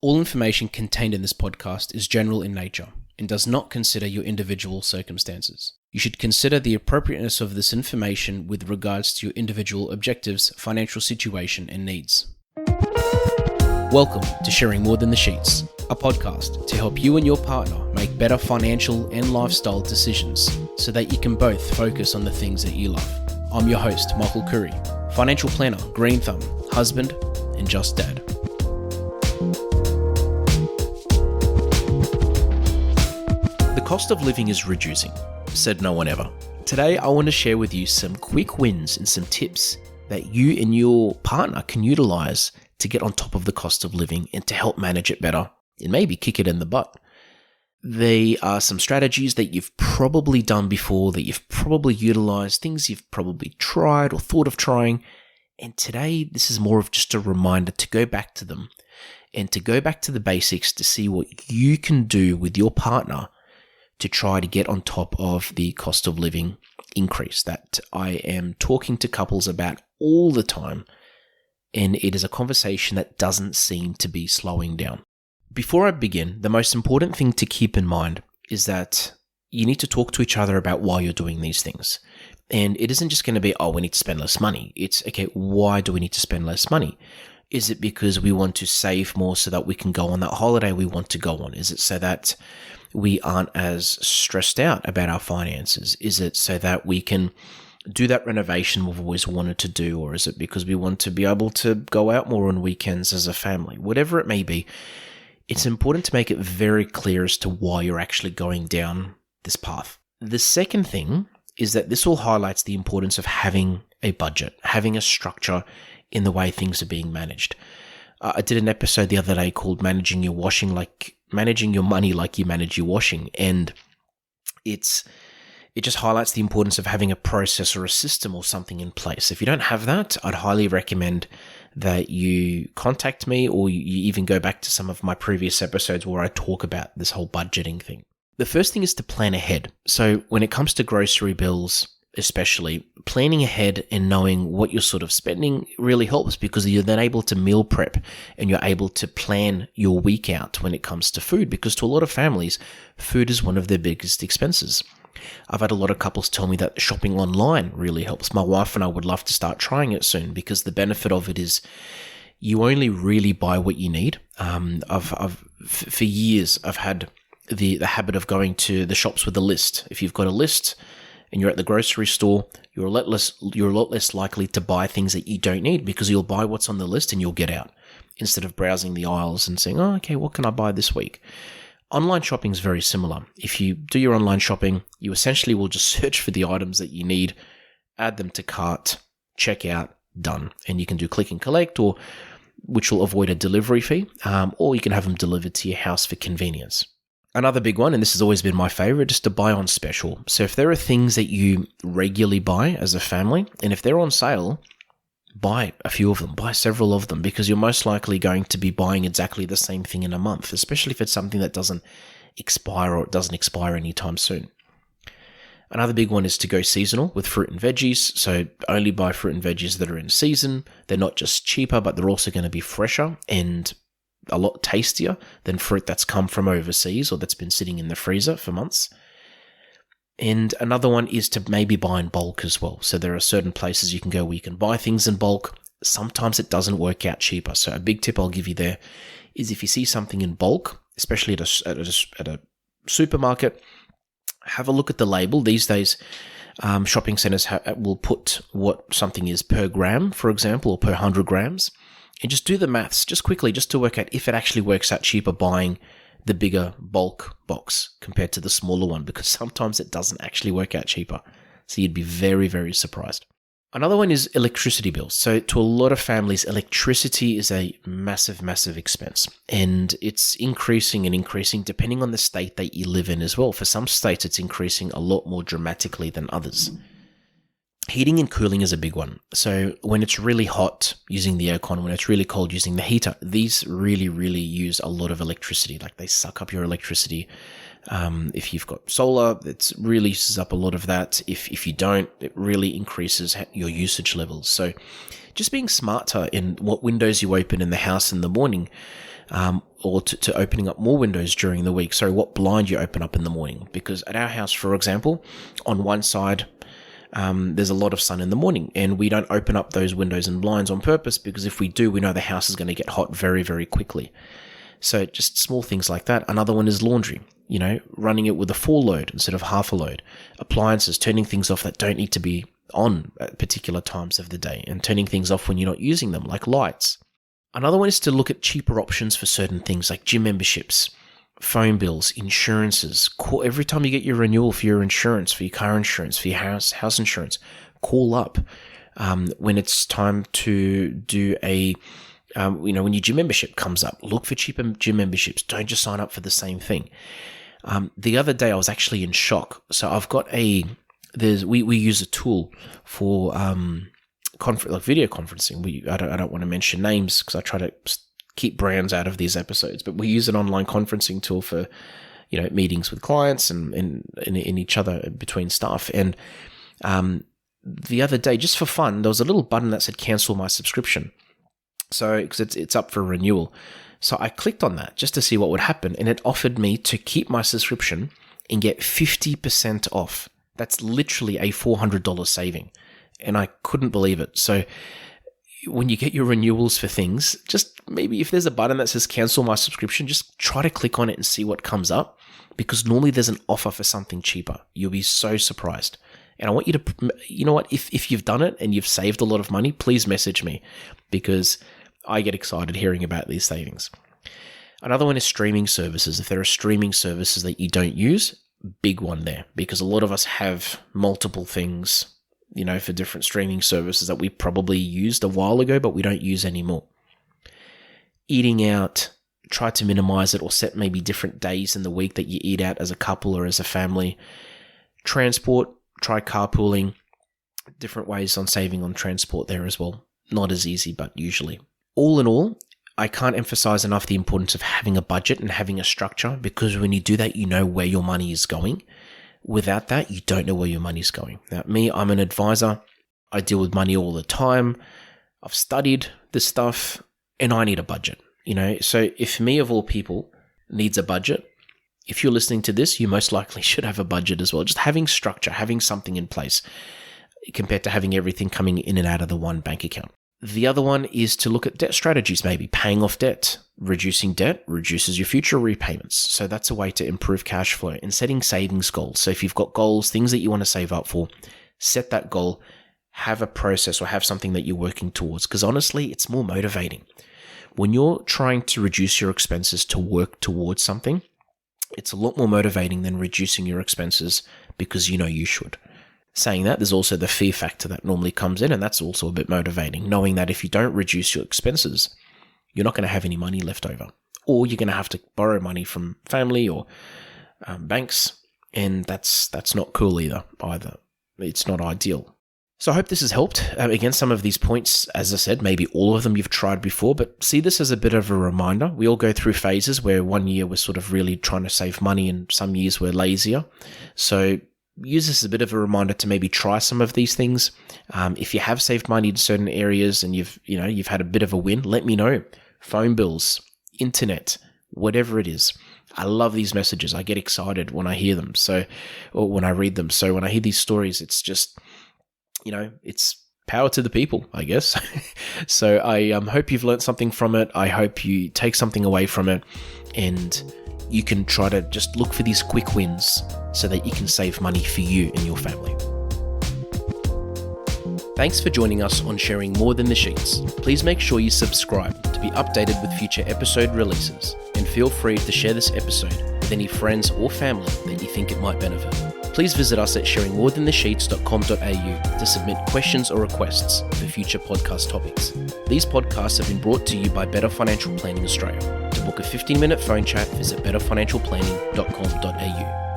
All information contained in this podcast is general in nature and does not consider your individual circumstances. You should consider the appropriateness of this information with regards to your individual objectives, financial situation, and needs. Welcome to Sharing More Than the Sheets, a podcast to help you and your partner make better financial and lifestyle decisions so that you can both focus on the things that you love. I'm your host, Michael Khouri, financial planner, green thumb, husband, and just dad. The cost of living is reducing, said no one ever. Today, I want to share with you some quick wins and some tips that you and your partner can utilize to get on top of the cost of living and to help manage it better and maybe kick it in the butt. They are some strategies that you've probably done before, that you've probably utilized, things you've probably tried or thought of trying. And today, this is more of just a reminder to go back to them and to go back to the basics to see what you can do with your partner to try to get on top of the cost of living increase that I am talking to couples about all the time. And it is a conversation that doesn't seem to be slowing down. Before I begin, the most important thing to keep in mind is that you need to talk to each other about why you're doing these things. And it isn't just going to be, oh, we need to spend less money. It's, okay, why do we need to spend less money? Is it because we want to save more so that we can go on that holiday we want to go on? Is it so that we aren't as stressed out about our finances? Is it so that we can do that renovation we've always wanted to do? Or is it because we want to be able to go out more on weekends as a family? Whatever it may be, it's important to make it very clear as to why you're actually going down this path. The second thing is that this all highlights the importance of having a budget, having a structure in the way things are being managed. I did an episode the other day called managing your money like you manage your washing. And it just highlights the importance of having a process or a system or something in place. If you don't have that, I'd highly recommend that you contact me, or you even go back to some of my previous episodes where I talk about this whole budgeting thing. The first thing is to plan ahead. So when it comes to grocery bills, especially, planning ahead and knowing what you're sort of spending really helps, because you're then able to meal prep and you're able to plan your week out when it comes to food, because to a lot of families, food is one of their biggest expenses. I've had a lot of couples tell me that shopping online really helps. My wife and I would love to start trying it soon, because the benefit of it is you only really buy what you need. For years, I've had the habit of going to the shops with a list. If you've got a list and you're at the grocery store, you're a lot less likely to buy things that you don't need, because you'll buy what's on the list and you'll get out, instead of browsing the aisles and saying, oh, okay, what can I buy this week? Online shopping is very similar. If you do your online shopping, you essentially will just search for the items that you need, add them to cart, check out, done. And you can do click and collect, or which will avoid a delivery fee, or you can have them delivered to your house for convenience. Another big one, and this has always been my favorite, is to buy on special. So if there are things that you regularly buy as a family, and if they're on sale, buy a few of them, buy several of them, because you're most likely going to be buying exactly the same thing in a month, especially if it's something that doesn't expire, or it doesn't expire anytime soon. Another big one is to go seasonal with fruit and veggies. So only buy fruit and veggies that are in season. They're not just cheaper, but they're also going to be fresher and a lot tastier than fruit that's come from overseas or that's been sitting in the freezer for months. And another one is to maybe buy in bulk as well. So there are certain places you can go where you can buy things in bulk. Sometimes it doesn't work out cheaper. So a big tip I'll give you there is, if you see something in bulk, especially at a supermarket, have a look at the label. These days, shopping centers will put what something is per gram, for example, or per 100 grams. And just do the maths just quickly, just to work out if it actually works out cheaper buying the bigger bulk box compared to the smaller one, because sometimes it doesn't actually work out cheaper. So you'd be very, very surprised. Another one is electricity bills. So to a lot of families, electricity is a massive, massive expense. And it's increasing and increasing depending on the state that you live in as well. For some states, it's increasing a lot more dramatically than others. Heating and cooling is a big one. So when it's really hot, using the aircon. When it's really cold, using the heater. These really, really use a lot of electricity. Like, they suck up your electricity. If you've got solar, it really uses up a lot of that. If you don't, it really increases your usage levels. So just being smarter in what windows you open in the house in the morning. or to opening up more windows during the week. So what blind you open up in the morning. Because at our house, for example, on one side, there's a lot of sun in the morning, and we don't open up those windows and blinds on purpose, because if we do, we know the house is going to get hot very, very quickly. So just small things like that. Another one is laundry, running it with a full load instead of half a load. Appliances, turning things off that don't need to be on at particular times of the day, and turning things off when you're not using them, like lights. Another one is to look at cheaper options for certain things like gym memberships, phone bills, insurances. Every time you get your renewal for your insurance, for your car insurance, for your house insurance, call up when it's time to do when your gym membership comes up. Look for cheaper gym memberships. Don't just sign up for the same thing. The other day I was actually in shock. So I've got we use a tool for video conferencing. I don't want to mention names because I try to keep brands out of these episodes, but we use an online conferencing tool for meetings with clients and in each other between staff. And the other day, just for fun, there was a little button that said cancel my subscription. So because it's up for renewal. So I clicked on that just to see what would happen, and it offered me to keep my subscription and get 50% off. That's literally a $400 saving, and I couldn't believe it. So when you get your renewals for things, just maybe if there's a button that says cancel my subscription, just try to click on it and see what comes up, because normally there's an offer for something cheaper. You'll be so surprised. And I want you to, if you've done it and you've saved a lot of money, please message me, because I get excited hearing about these savings. Another one is streaming services. If there are streaming services that you don't use, big one there, because a lot of us have multiple things, for different streaming services that we probably used a while ago, but we don't use anymore. Eating out, try to minimize it, or set maybe different days in the week that you eat out as a couple or as a family. Transport, try carpooling. Different ways on saving on transport there as well. Not as easy, but usually. All in all, I can't emphasize enough the importance of having a budget and having a structure, because when you do that, you know where your money is going. Without that, you don't know where your money's going. Now, I'm an advisor. I deal with money all the time. I've studied this stuff, and I need a budget. So if me of all people needs a budget, if you're listening to this, you most likely should have a budget as well. Just having structure, having something in place, compared to having everything coming in and out of the one bank account. The other one is to look at debt strategies, maybe paying off debt. Reducing debt reduces your future repayments. So that's a way to improve cash flow, and setting savings goals. So if you've got goals, things that you want to save up for, set that goal, have a process or have something that you're working towards. Because honestly, it's more motivating. When you're trying to reduce your expenses to work towards something, it's a lot more motivating than reducing your expenses because you should. Saying that, there's also the fear factor that normally comes in, and that's also a bit motivating, knowing that if you don't reduce your expenses, you're not going to have any money left over, or you're going to have to borrow money from family or banks, and that's not cool either. It's not ideal. So I hope this has helped. Again, some of these points, as I said, maybe all of them you've tried before, but see this as a bit of a reminder. We all go through phases where one year we're sort of really trying to save money, and some years we're lazier. So use this as a bit of a reminder to maybe try some of these things. If you have saved money in certain areas and you've had a bit of a win, let me know. Phone bills, internet, whatever it is. I love these messages. I get excited when I hear them. Or when I read them. So when I hear these stories, it's just, it's power to the people, I guess. So I hope you've learned something from it. I hope you take something away from it, and you can try to just look for these quick wins so that you can save money for you and your family. Thanks for joining us on Sharing More Than the Sheets. Please make sure you subscribe to be updated with future episode releases, and feel free to share this episode with any friends or family that you think it might benefit. Please visit us at sharingmorethanthesheets.com.au to submit questions or requests for future podcast topics. These podcasts have been brought to you by Better Financial Planning Australia. To book a 15-minute phone chat, visit betterfinancialplanning.com.au.